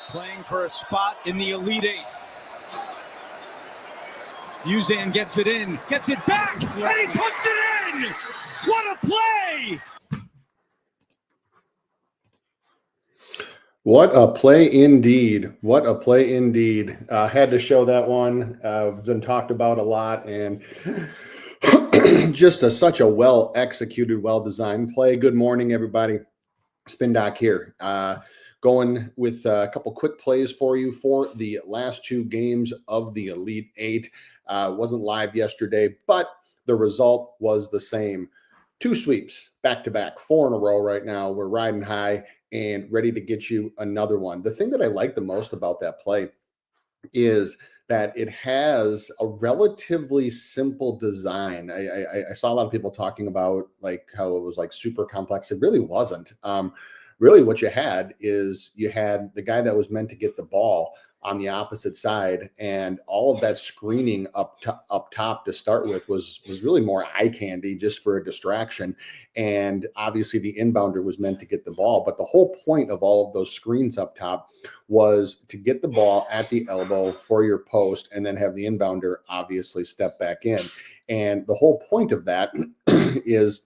playing for a spot in the Elite Eight. Uzan gets it in, gets it back, and he puts it in! What a play! What a play indeed. What a play indeed. Had to show that one. Been talked about a lot, and just such a well-executed, well-designed play. Good morning, everybody. Spin Doc here. Going with a couple quick plays for you for the last two games of the Elite Eight. Wasn't live yesterday, but the result was the same. Two sweeps back-to-back, 4 in a row right now. We're riding high and ready to get you another one. The thing that I like the most about that play is that it has a relatively simple design. I saw a lot of people talking about like how it was like super complex. It really wasn't. Really what you had is you had the guy that was meant to get the ball on the opposite side, and all of that screening up top to start with was really more eye candy just for a distraction. And obviously the inbounder was meant to get the ball, but the whole point of all of those screens up top was to get the ball at the elbow for your post and then have the inbounder obviously step back in. And the whole point of that is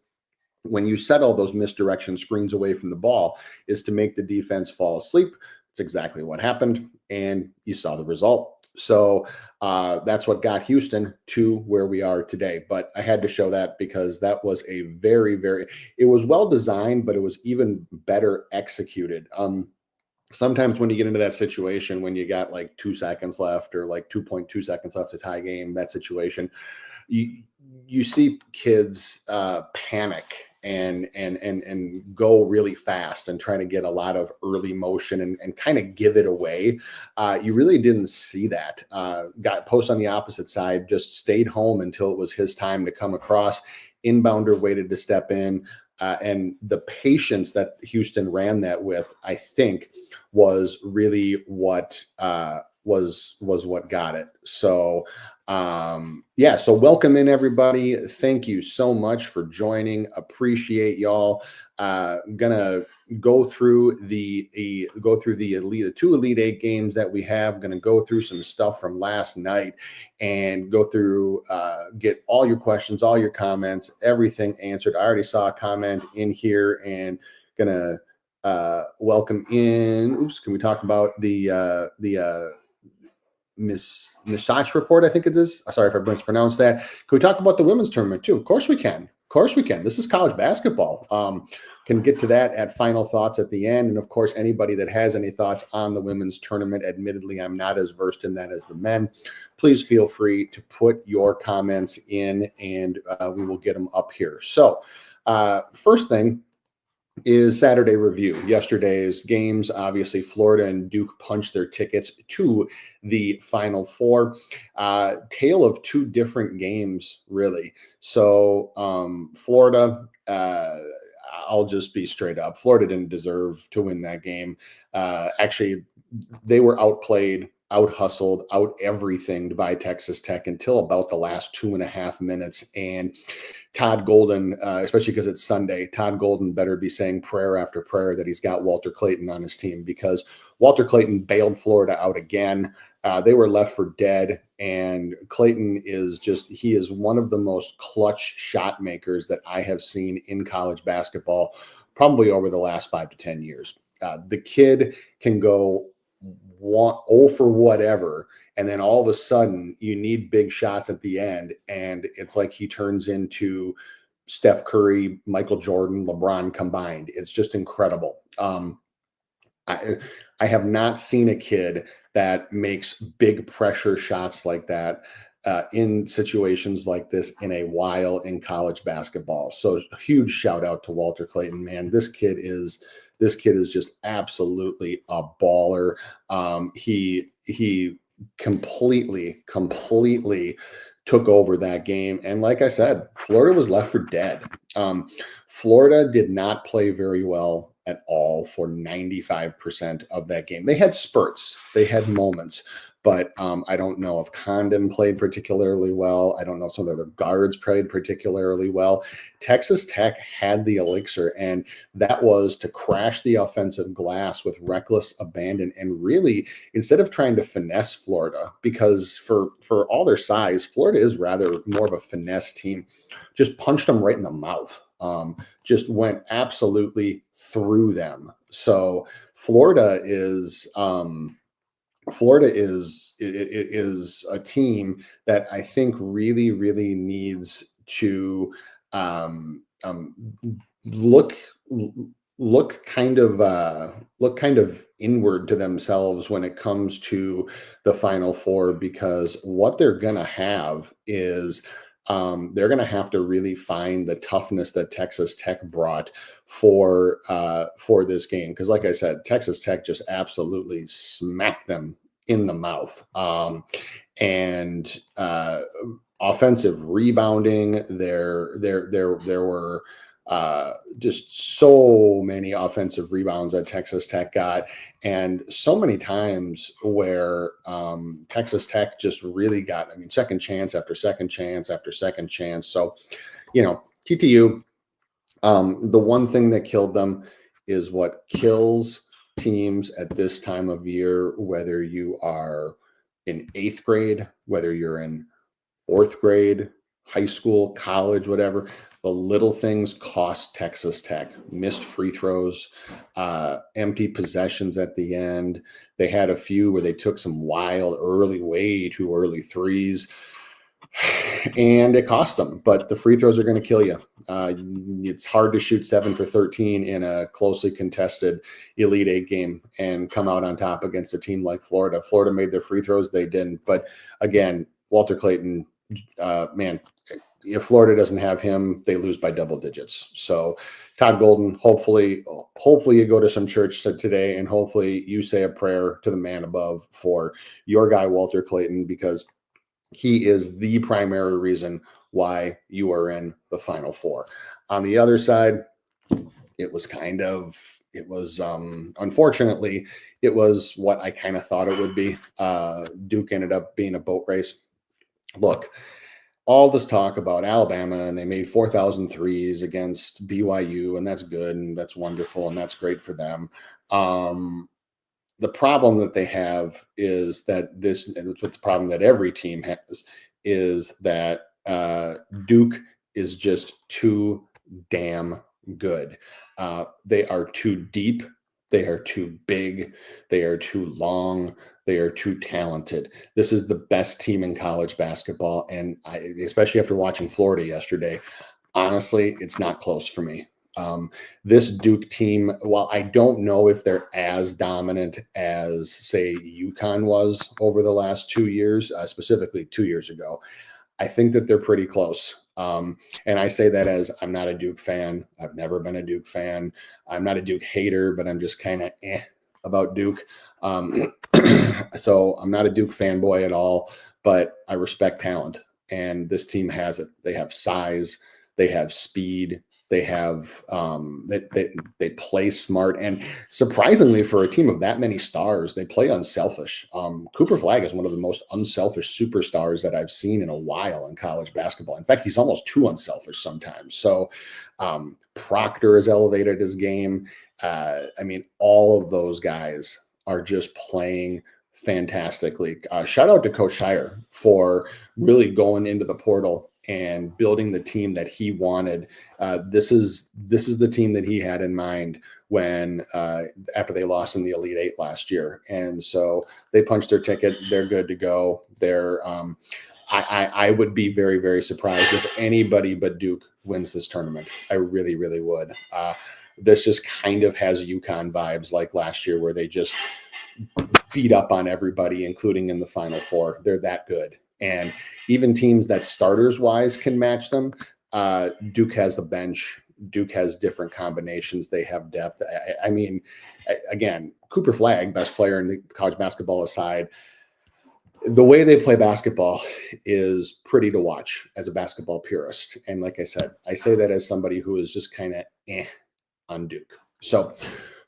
when you set all those misdirection screens away from the ball is to make the defense fall asleep. It's exactly what happened, and you saw the result. So that's what got Houston to where we are today. But I had to show that because that was a it was well designed, but it was even better executed. Sometimes when you get into that situation, when you got like 2 seconds left or like 2.2 seconds left to tie game, that situation, you see kids panic and go really fast and try to get a lot of early motion and kind of give it away. You really didn't see that. Got post on the opposite side, just stayed home until it was his time to come across. Inbounder waited to step in. And the patience that Houston ran that with, I think, was really what was what got it. So yeah, so welcome in everybody. Thank you so much for joining. Appreciate y'all. Gonna go through the two Elite Eight games that we have. Gonna go through some stuff from last night and go through get all your questions, all your comments, everything answered. I already saw a comment in here and gonna welcome in. Oops, can we talk about the Misach report, I think it is. Sorry if I mispronounced that. Can we talk about the women's tournament too? Of course we can. Of course we can. This is college basketball. Can get to that at final thoughts at the end. And of course, anybody that has any thoughts on the women's tournament, admittedly, I'm not as versed in that as the men. Please feel free to put your comments in and we will get them up here. So first thing is Saturday review. Yesterday's games, obviously Florida and Duke punched their tickets to the Final Four. Tale of two different games, really. So Florida, I'll just be straight up. Florida didn't deserve to win that game. Actually, they were outplayed, out-hustled, out-everythinged by Texas Tech until about the last 2.5 minutes. And Todd Golden, especially because it's Sunday, Todd Golden better be saying prayer after prayer that he's got Walter Clayton on his team, because Walter Clayton bailed Florida out again. They were left for dead, and Clayton is he is one of the most clutch shot makers that I have seen in college basketball, probably over the last 5 to 10 years. The kid can go 0 for whatever, and then all of a sudden you need big shots at the end, and it's like he turns into Steph Curry, Michael Jordan, LeBron combined. It's just incredible. I have not seen a kid that makes big pressure shots like that in situations like this in a while in college basketball. So a huge shout out to Walter Clayton, man. This kid is just absolutely a baller. He completely took over that game. And like I said, Florida was left for dead. Florida did not play very well at all for 95% of that game. They had spurts, they had moments, but I don't know if Condon played particularly well. I don't know if some of the other guards played particularly well. Texas Tech had the elixir, and that was to crash the offensive glass with reckless abandon. And really, instead of trying to finesse Florida, because for all their size, Florida is rather more of a finesse team, just punched them right in the mouth. Just went absolutely through them. So Florida is a team that I think really, really needs to look kind of inward to themselves when it comes to the Final Four, because what they're gonna have is they're going to have to really find the toughness that Texas Tech brought for this game. Because like I said, Texas Tech just absolutely smacked them in the mouth. And offensive rebounding, there were just so many offensive rebounds that Texas Tech got, and so many times where Texas Tech just really got, second chance after second chance after second chance. So, TTU, the one thing that killed them is what kills teams at this time of year, whether you are in 8th grade, whether you're in 4th grade, high school, college, whatever. The little things cost Texas Tech. Missed free throws, empty possessions at the end. They had a few where they took some wild way too early threes, and it cost them. But the free throws are going to kill you. It's hard to shoot 7 for 13 in a closely contested Elite Eight game and come out on top against a team like Florida. Florida made their free throws. They didn't. But again, Walter Clayton, man, if Florida doesn't have him, they lose by double digits. So Todd Golden, hopefully you go to some church today, and hopefully you say a prayer to the man above for your guy, Walter Clayton, because he is the primary reason why you are in the Final Four. On the other side, unfortunately, it was what I kind of thought it would be. Duke ended up being a boat race. Look, all this talk about Alabama, and they made 4,000 threes against BYU, and that's good, and that's wonderful, and that's great for them. The problem that they have is that and it's the problem that every team has, is that Duke is just too damn good. They are too deep. They are too big. They are too long. They are too talented. This is the best team in college basketball. And especially after watching Florida yesterday, honestly, it's not close for me. This Duke team, while I don't know if they're as dominant as, say, UConn was over the last 2 years, specifically 2 years ago, I think that they're pretty close. And I say that as I'm not a Duke fan. I've never been a Duke fan. I'm not a Duke hater, but I'm just kind of about Duke. So I'm not a Duke fanboy at all, but I respect talent. And this team has it. They have size. They have speed. They have they play smart, and surprisingly, for a team of that many stars, they play unselfish. Cooper Flagg is one of the most unselfish superstars that I've seen in a while in college basketball. In fact, he's almost too unselfish sometimes. So Proctor has elevated his game. All of those guys are just playing fantastically. Shout out to Coach Shire for really going into the portal and building the team that he wanted. This is the team that he had in mind when after they lost in the Elite Eight last year, and so they punched their ticket. They're good to go. I would be very, very surprised if anybody but Duke wins this tournament. I really, really would. This just kind of has UConn vibes like last year, where they just beat up on everybody, including in the Final Four. They're that good. And even teams that starters-wise can match them, Duke has the bench. Duke has different combinations. They have depth. Again, Cooper Flagg, best player in the college basketball aside, the way they play basketball is pretty to watch as a basketball purist. And like I said, I say that as somebody who is just kind of on Duke. So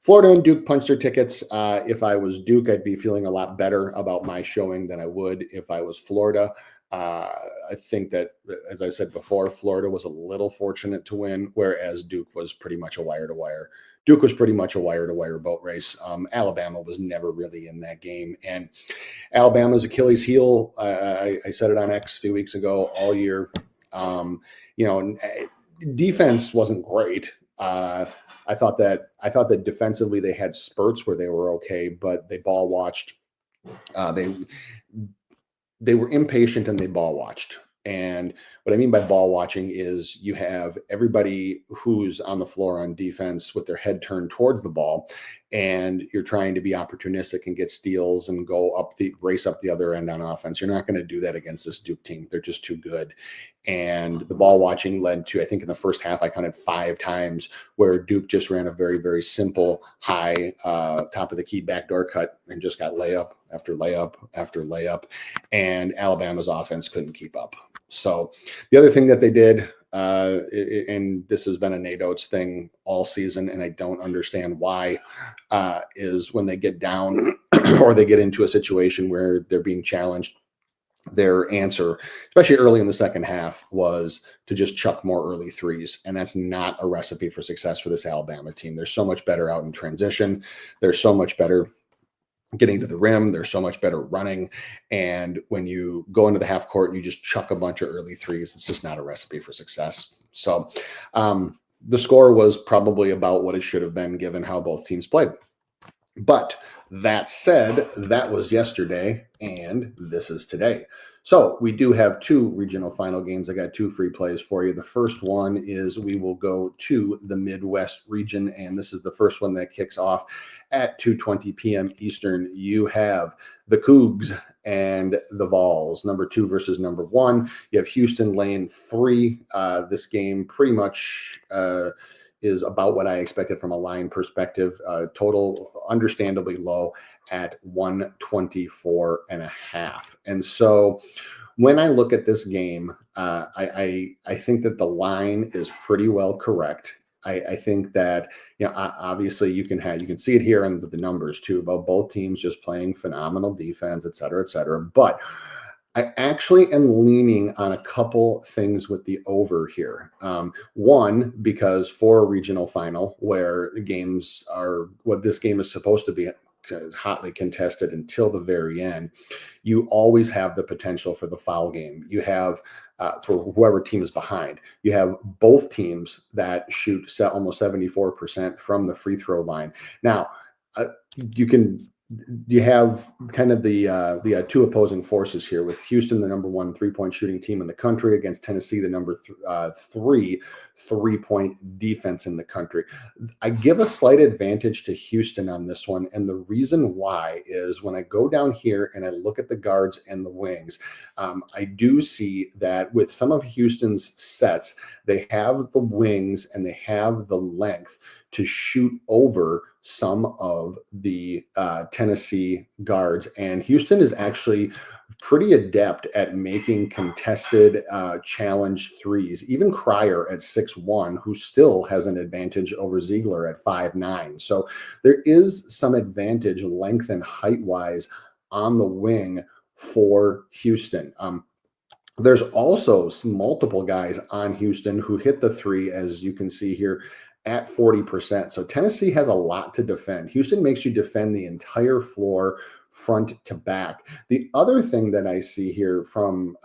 Florida and Duke punched their tickets. If I was Duke, I'd be feeling a lot better about my showing than I would if I was Florida. I think that, as I said before, Florida was a little fortunate to win, whereas Duke was pretty much a wire-to-wire. Duke was pretty much a wire-to-wire boat race. Alabama was never really in that game. And Alabama's Achilles heel, I said it on X a few weeks ago, all year. Defense wasn't great. I thought that defensively they had spurts where they were okay, but they ball watched. They were impatient and they ball watched. And what I mean by ball watching is you have everybody who's on the floor on defense with their head turned towards the ball, and you're trying to be opportunistic and get steals and race up the other end on offense. You're not going to do that against this Duke team. They're just too good. And the ball watching led to, I think in the first half, I counted 5 times where Duke just ran a very, very simple high top of the key backdoor cut and just got layup after layup after layup. And Alabama's offense couldn't keep up. So the other thing that they did, and this has been a Nate Oates thing all season, and I don't understand why, is when they get down or they get into a situation where they're being challenged, their answer, especially early in the second half, was to just chuck more early threes. And that's not a recipe for success for this Alabama team. They're so much better out in transition. They're so much better getting to the rim. They're so much better running. And when you go into the half court and you just chuck a bunch of early threes, it's just not a recipe for success. So the score was probably about what it should have been given how both teams played. But that said, that was yesterday and this is today. So we do have 2 regional final games. I got 2 free plays for you. The first one is we will go to the Midwest region, and this is the first one that kicks off at 2:20 p.m. Eastern. You have the Cougs and the Vols, number 2 versus number 1. You have Houston laying 3. This game pretty much is about what I expected from a line perspective. Total understandably low at 124.5. And so when I look at this game, I think that the line is pretty well correct. I think that, obviously you can see it here in the numbers too, about both teams just playing phenomenal defense, et cetera, et cetera. But I actually am leaning on a couple things with the over here. One, because for a regional final where the games are what this game is supposed to be, hotly contested until the very end, you always have the potential for the foul game. You have for whoever team is behind, you have both teams that shoot almost 74% from the free throw line. Now, you have kind of the 2 opposing forces here, with Houston, the number 1 3-point shooting team in the country, against Tennessee, the number 3 3-point defense in the country. I give a slight advantage to Houston on this one. And the reason why is when I go down here and I look at the guards and the wings, I do see that with some of Houston's sets, they have the wings and they have the length to shoot over some of the Tennessee guards. And Houston is actually pretty adept at making contested challenge threes. Even Cryer at 6'1", who still has an advantage over Ziegler at 5'9". So there is some advantage length and height-wise on the wing for Houston. There's also multiple guys on Houston who hit the 3, as you can see here, at 40%. So Tennessee has a lot to defend. Houston makes you defend the entire floor front to back. The other thing that I see here from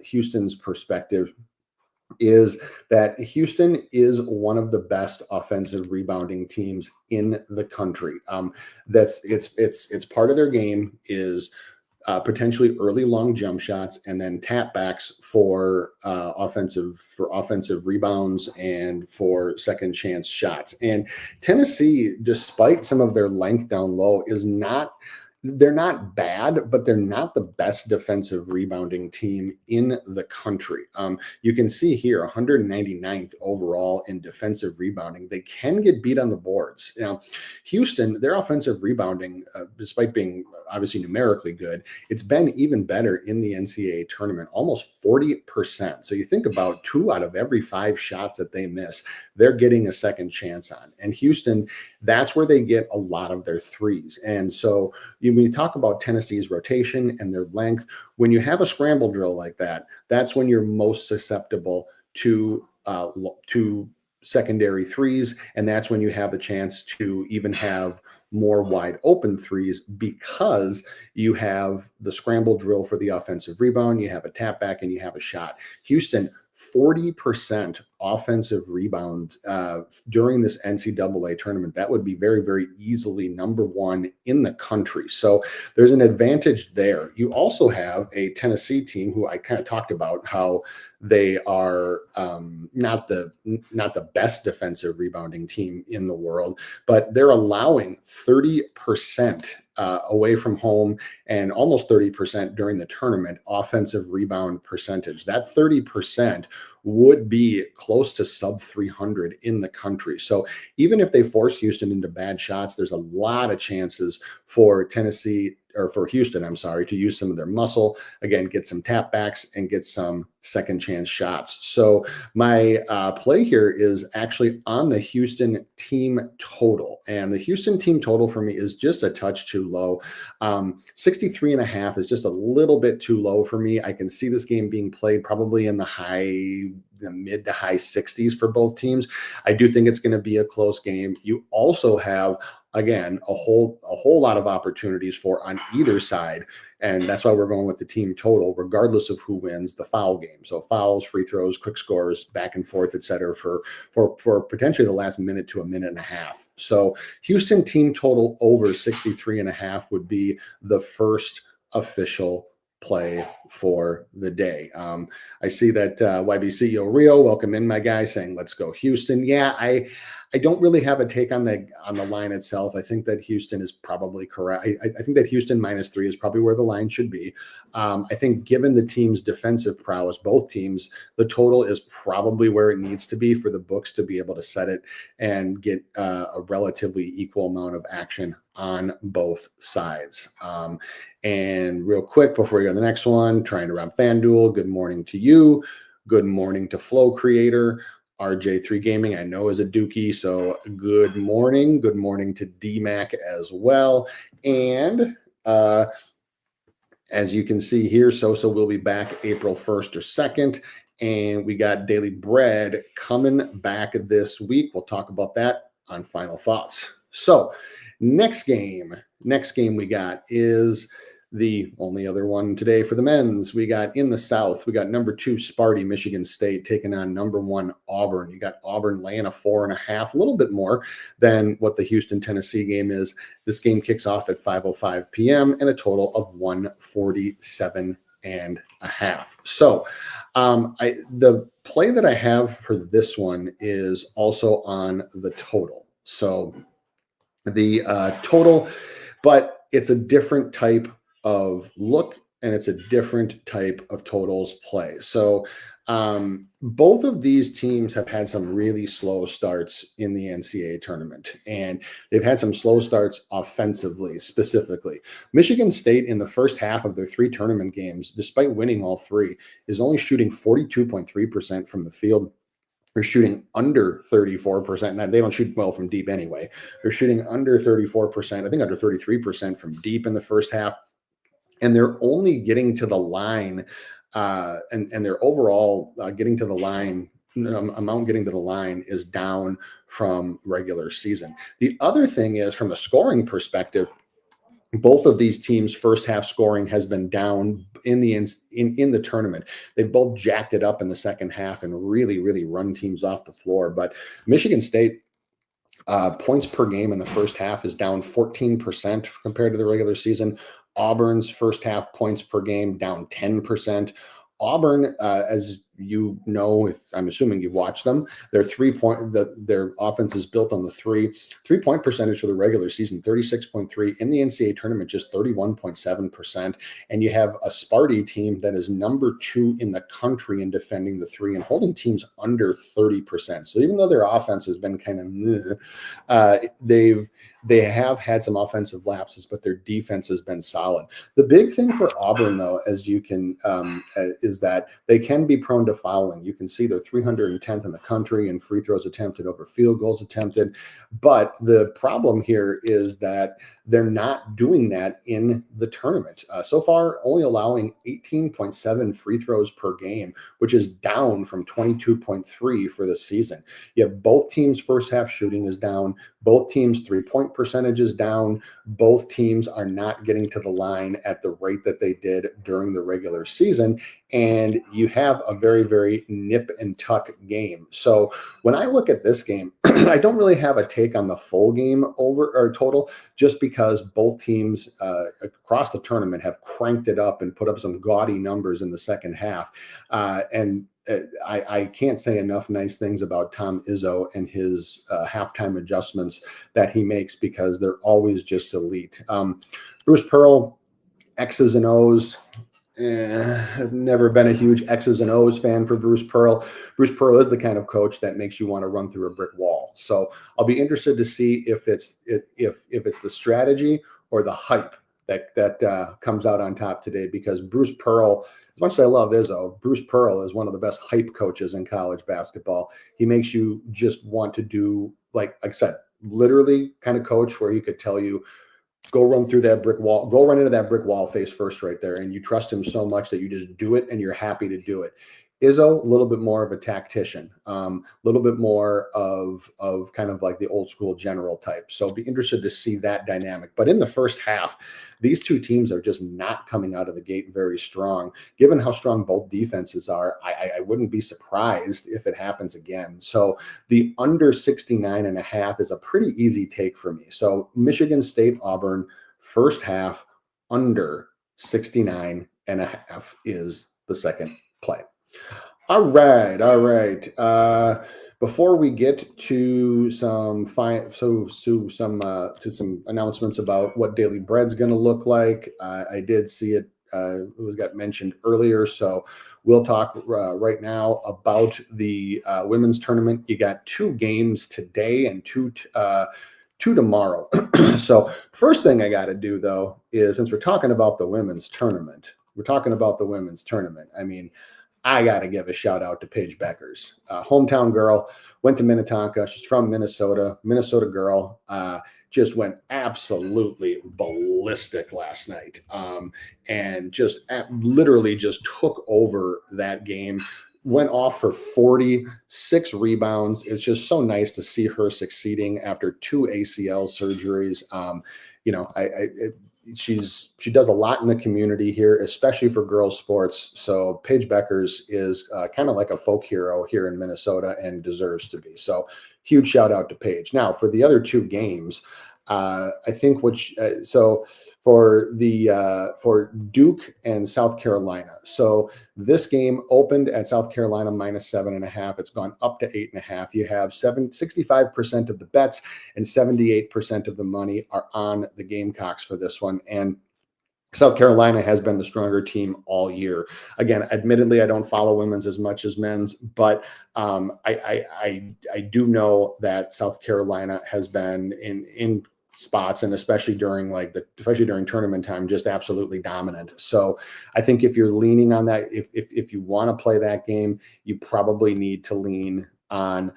Houston's perspective is that Houston is one of the best offensive rebounding teams in the country. It's part of their game is potentially early long jump shots and then tap backs for offensive rebounds and for second chance shots. And Tennessee, despite some of their length down low, is not they're not bad, but they're not the best defensive rebounding team in the country. You can see here 199th overall in defensive rebounding. They can get beat on the boards. Now, Houston, their offensive rebounding, despite being obviously numerically good, it's been even better in the NCAA tournament, almost 40%. So you think about 2 out of every 5 shots that they miss, they're getting a second chance on. And Houston, that's where they get a lot of their threes. And so when you talk about Tennessee's rotation and their length, when you have a scramble drill like that, that's when you're most susceptible to secondary threes, and that's when you have the chance to even have more wide open threes because you have the scramble drill for the offensive rebound, you have a tap back, and you have a shot. Houston, 40% offensive rebound during this NCAA tournament. That would be very, very easily number 1 in the country. So there's an advantage there. You also have a Tennessee team who I kind of talked about how they are not the best defensive rebounding team in the world, but they're allowing 30% away from home and almost 30% during the tournament offensive rebound percentage. That 30% would be close to sub 300 in the country. So even if they force Houston into bad shots, there's a lot of chances for Tennessee or for Houston, I'm sorry, to use some of their muscle, again, get some tap backs and get some second chance shots. So my play here is actually on the Houston team total. And the Houston team total for me is just a touch too low. 63.5 is just a little bit too low for me. I can see this game being played probably in the mid to high 60s for both teams. I do think it's going to be a close game. You also have, again, a whole lot of opportunities for on either side. And that's why we're going with the team total, regardless of who wins the foul game. So fouls, free throws, quick scores, back and forth, et cetera, for potentially the last minute to a minute and a half. So Houston team total over 63.5 would be the first official play for the day. I see that YB CEO Rio, welcome in, my guy, saying let's go Houston. Yeah, I don't really have a take on the line itself. I think that Houston is probably correct. I think that Houston -3 is probably where the line should be. I think given the team's defensive prowess, both teams, the total is probably where it needs to be for the books to be able to set it and get a relatively equal amount of action on both sides. And real quick, before we go to the next one, trying to rob FanDuel, good morning to you. Good morning to Flow Creator. RJ3 Gaming, I know, is a Dookie, so good morning. Good morning to DMAC as well. And as you can see here, Sosa will be back April 1st or 2nd. And we got Daily Bread coming back this week. We'll talk about that on Final Thoughts. So next game we got is the only other one today for the men's. We got in the South, we got number 2 Sparty, Michigan State, taking on number 1 Auburn. You got Auburn laying a 4.5, a little bit more than what the Houston, Tennessee game is. This game kicks off at 5:05 p.m. and a total of 147.5. So the play that I have for this one is also on the total. So the total, but it's a different type of look and it's a different type of totals play. So both of these teams have had some really slow starts in the NCAA tournament, and they've had some slow starts offensively specifically. Michigan State in the first half of their 3 tournament games, despite winning all 3, is only shooting 42.3% from the field. They're shooting under 34%. Now, they don't shoot well from deep anyway. They're shooting under 34%, I think under 33% from deep in the first half. And they're only getting to the line, and their overall getting to the line, amount getting to the line is down from regular season. The other thing is, from a scoring perspective, both of these teams' first half scoring has been down in the tournament. They've both jacked it up in the second half and really, really run teams off the floor. But Michigan State points per game in the first half is down 14% compared to the regular season. Auburn's first half points per game down 10%. Auburn, as you know, if I'm assuming you watch them, their their offense is built on the three-point percentage for the regular season, 36.3, in the NCAA tournament, just 31.7%. And you have a Sparty team that is number 2 in the country in defending the three and holding teams under 30%. So even though their offense has been kind of, they have had some offensive lapses, but their defense has been solid. The big thing for Auburn, though, as you can, is that they can be prone to fouling. You can see they're 310th in the country in free throws attempted over field goals attempted. But the problem here is that they're not doing that in the tournament. So far, only allowing 18.7 free throws per game, which is down from 22.3 for the season. You have both teams' first half shooting is down. Both teams' three-point percentage is down. Both teams are not getting to the line at the rate that they did during the regular season. And you have a very, very nip and tuck game. So when I look at this game, I don't really have a take on the full game over or total, just because both teams across the tournament have cranked it up and put up some gaudy numbers in the second half. I can't say enough nice things about Tom Izzo and his halftime adjustments that he makes, because they're always just elite. Bruce Pearl, X's and O's. I've never been a huge X's and O's fan for Bruce Pearl. Bruce Pearl is the kind of coach that makes you want to run through a brick wall. So I'll be interested to see if it's the strategy or the hype that comes out on top today, because Bruce Pearl, as much as I love Izzo, Bruce Pearl is one of the best hype coaches in college basketball. He makes you just want to do, like I said, literally kind of coach where he could tell you, go run through that brick wall, go run into that brick wall face first right there. And you trust him so much that you just do it and you're happy to do it. Izzo, a little bit more of a tactician, a little bit more of kind of like the old school general type. So be interested to see that dynamic. But in the first half, these two teams are just not coming out of the gate very strong. Given how strong both defenses are, I wouldn't be surprised if it happens again. So the under 69.5 is a pretty easy take for me. So Michigan State, Auburn, first half under 69.5 is the second play. All right. Before we get to some announcements about what Daily Bread's going to look like, I did see it. It got mentioned earlier, so we'll talk right now about the women's tournament. You got 2 games today and two tomorrow. So first thing I got to do, though, is, since we're talking about the women's tournament, I mean, I got to give a shout out to Paige Beckers, hometown girl, went to Minnetonka. She's from Minnesota girl, just went absolutely ballistic last night, and just literally just took over that game, went off for 46 rebounds. It's just so nice to see her succeeding after 2 ACL surgeries. She does a lot in the community here, especially for girls sports. So Paige Beckers is kind of like a folk hero here in Minnesota and deserves to be. So huge shout out to Paige. Now for the other 2 games, I think for Duke and South Carolina. So this game opened at South Carolina -7.5. It's gone up to 8.5. You have 65% of the bets and 78% of the money are on the Gamecocks for this one. And South Carolina has been the stronger team all year. Again, admittedly, I don't follow women's as much as men's, but I do know that South Carolina has been in spots, and especially during tournament time, just absolutely dominant. So I think if you're leaning on that, if you want to play that game, you probably need to lean on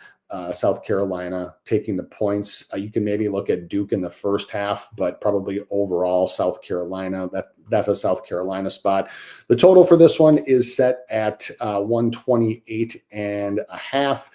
South Carolina taking the points. You can maybe look at Duke in the first half, but probably overall South Carolina, that's a South Carolina spot. The total for this one is set at 128.5.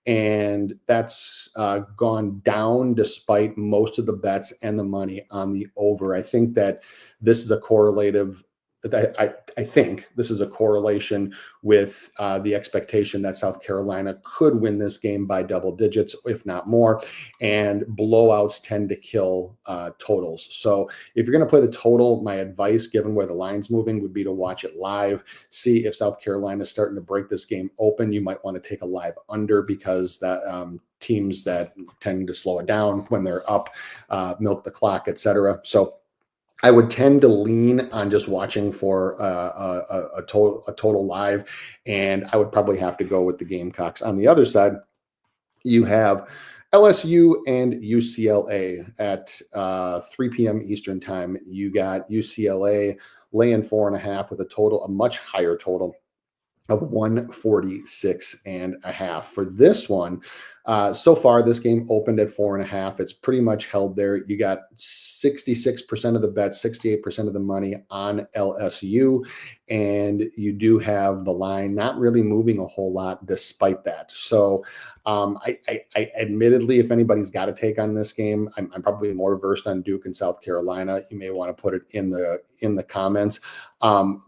And that's gone down despite most of the bets and the money on the over. I think that this is a correlative I think this is a correlation with the expectation that South Carolina could win this game by double digits, if not more. And blowouts tend to kill totals. So if you're going to play the total, my advice, given where the line's moving, would be to watch it live. See if South Carolina is starting to break this game open. You might want to take a live under, because that teams that tend to slow it down when they're up, milk the clock, etc. So I would tend to lean on just watching for a total live, and I would probably have to go with the Gamecocks. On the other side, you have LSU and UCLA at 3 p.m. Eastern time. You got UCLA laying 4.5 with a much higher total of 146.5. For this one, so far this game opened at 4.5. It's pretty much held there. You got 66% of the bets, 68% of the money on LSU, and you do have the line not really moving a whole lot despite that. So I admittedly, if anybody's got a take on this game, I'm probably more versed on Duke and South Carolina. You may want to put it in the comments.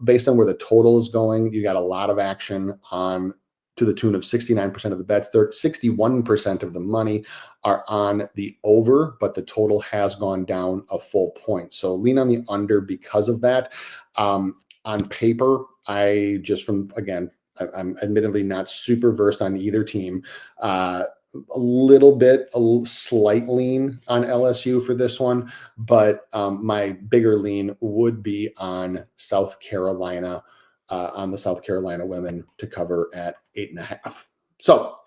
Based on where the total is going, you got a lot of action on to the tune of 69% of the bets. 61% of the money are on the over, but the total has gone down a full point. So lean on the under because of that. On paper, I'm admittedly not super versed on either team. A slight lean on LSU for this one, but my bigger lean would be on South Carolina, on the South Carolina women to cover at 8.5. So,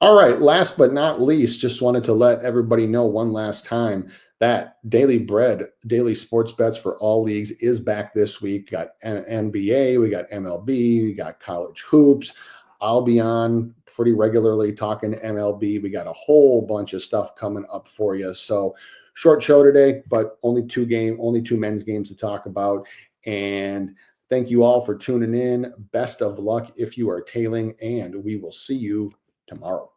all right, last but not least, just wanted to let everybody know one last time that Daily Bread, daily sports bets for all leagues, is back this week. Got NBA, we got MLB, we got college hoops. I'll be on pretty regularly talking MLB. We got a whole bunch of stuff coming up for you. So short show today, but only two men's games to talk about. And thank you all for tuning in. Best of luck if you are tailing, and we will see you tomorrow.